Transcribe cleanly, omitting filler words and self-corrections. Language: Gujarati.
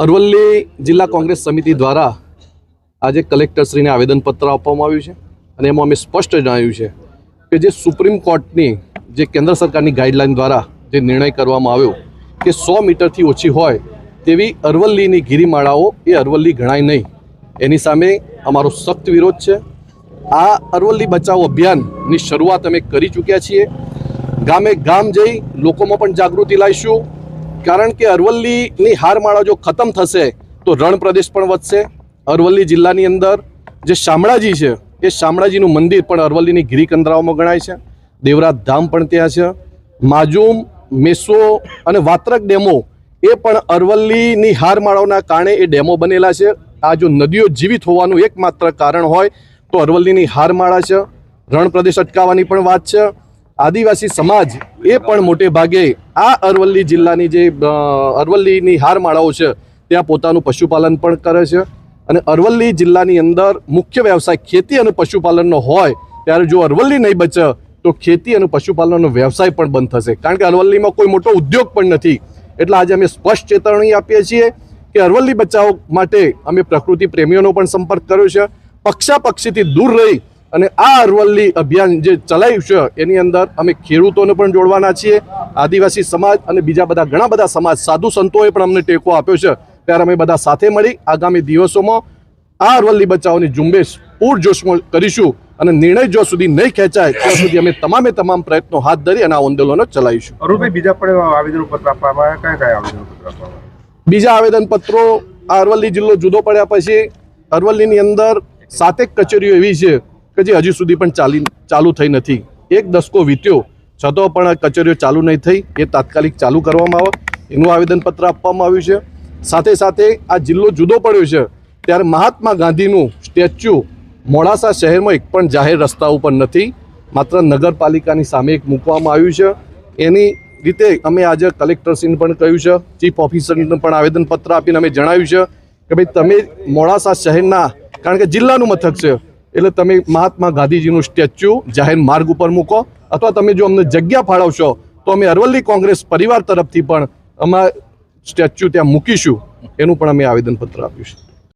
અરવલ્લી જિલ્લા કોંગ્રેસ સમિતિ દ્વારા આજે કલેક્ટરશ્રીને આવેદનપત્ર આપવામાં આવ્યું છે અને એમાં અમે સ્પષ્ટ જણાવ્યું છે કે જે સુપ્રીમ કોર્ટની જે કેન્દ્ર સરકારની ગાઈડલાઈન દ્વારા જે નિર્ણય કરવામાં આવ્યો કે 100 મીટરથી ઓછી હોય તેવી અરવલ્લીની ગિરિમાળાઓ એ અરવલ્લી ગણાય નહીં, એની સામે અમારો સખ્ત વિરોધ છે। આ અરવલ્લી બચાવો અભિયાનની શરૂઆત અમે કરી ચૂક્યા છીએ। ગામે ગામ જઈ લોકોમાં પણ જાગૃતિ લાવીશું, કારણ કે અરવલ્લીની હારમાળા જો ખતમ થશે તો રણ પ્રદેશ પણ વધશે। અરવલ્લી જિલ્લાની અંદર જે શામળાજી છે એ શામળાજીનું મંદિર પણ અરવલ્લીની ગિરિકંદરાઓમાં ગણાય છે। દેવરાજ ધામ પણ ત્યાં છે। માજુમ, મેસો અને વાત્રક ડેમો એ પણ અરવલ્લીની હારમાળાઓના કારણે એ ડેમો બનેલા છે। આ જો નદીઓ જીવિત હોવાનું એકમાત્ર કારણ હોય તો અરવલ્લીની હારમાળા છે। રણ પ્રદેશ અટકાવવાની પણ વાત છે। આદિવાસી સમાજ એ પણ મોટે ભાગે આ અરવલ્લી જિલ્લાની જે અરવલ્લીની હારમાળાઓ છે ત્યાં પોતાનું પશુપાલન પણ કરે છે અને અરવલ્લી જિલ્લાની અંદર મુખ્ય વ્યવસાય ખેતી અને પશુપાલનનો હોય ત્યારે જો અરવલ્લી નહીં બચે તો ખેતી અને પશુપાલનનો વ્યવસાય પણ બંધ થશે, કારણ કે અરવલ્લીમાં કોઈ મોટો ઉદ્યોગ પણ નથી। એટલે આજે અમે સ્પષ્ટ ચેતવણી આપીએ છીએ કે અરવલ્લી બચાવ માટે અમે પ્રકૃતિ પ્રેમીઓનો પણ સંપર્ક કર્યો છે। પક્ષાપક્ષીથી દૂર રહી અને આ અરવલ્લી અભિયાન જે ચલાવ્યું છે એની અંદર અમે ખેડૂતોને પણ જોડવાના છીએ, આદિવાસી સમાજ અને બીજા બધા ઘણા બધા સમાજ, સાધુ સંતોએ પણ અમને ટેકો આપ્યો છે। ત્યારે અમે બધા સાથે મળી આગામી દિવસોમાં આ અરવલ્લી બચાવની ઝુંબેશ પૂરજોશમાં કરીશું અને નિર્ણય જો સુધી નહીં ખેંચાય ત્યાં સુધી અમે તમામ પ્રયત્નો હાથ ધરી અને આ આંદોલનો ચલાવીશું। અરુણભાઈ, બીજા પણ આવેદનપત્ર આપવામાં આવ્યા, કયા આવેદનપત્ર આપવામાં? બીજા આવેદનપત્રો આ અરવલ્લી જિલ્લો જુદો પડ્યા પછી અરવલ્લીની અંદર 7 કચેરીઓ એવી છે કે જે હજી સુધી પણ ચાલુ થઈ નથી। 1 દશકો વીત્યો છતાં પણ કચેરીઓ ચાલુ નહીં થઈ, એ તાત્કાલિક ચાલુ કરવામાં આવે એનું આવેદનપત્ર આપવામાં આવ્યું છે। સાથે સાથે આ જિલ્લો જુદો પડ્યો છે ત્યારે મહાત્મા ગાંધીનું સ્ટેચ્યુ મોડાસા શહેરમાં એક પણ જાહેર રસ્તા ઉપર નથી, માત્ર નગરપાલિકાની સામે એક મૂકવામાં આવ્યું છે। એની રીતે અમે આજે કલેક્ટરશ્રીને પણ કહ્યું છે, ચીફ ઓફિસરને પણ આવેદનપત્ર આપીને અમે જણાવ્યું છે કે ભાઈ તમે મોડાસા શહેરના, કારણ કે જિલ્લાનું મથક છે એટલે તમે મહાત્મા ગાંધીજીનું સ્ટેચ્યુ જાહેર માર્ગ ઉપર મૂકો, અથવા તમે જો અમને જગ્યા ફાળવશો તો અમે અરવલ્લી કોંગ્રેસ પરિવાર તરફથી પણ અમારા સ્ટેચ્યુ ત્યાં મૂકીશું, એનું પણ અમે આવેદનપત્ર આપ્યું છે।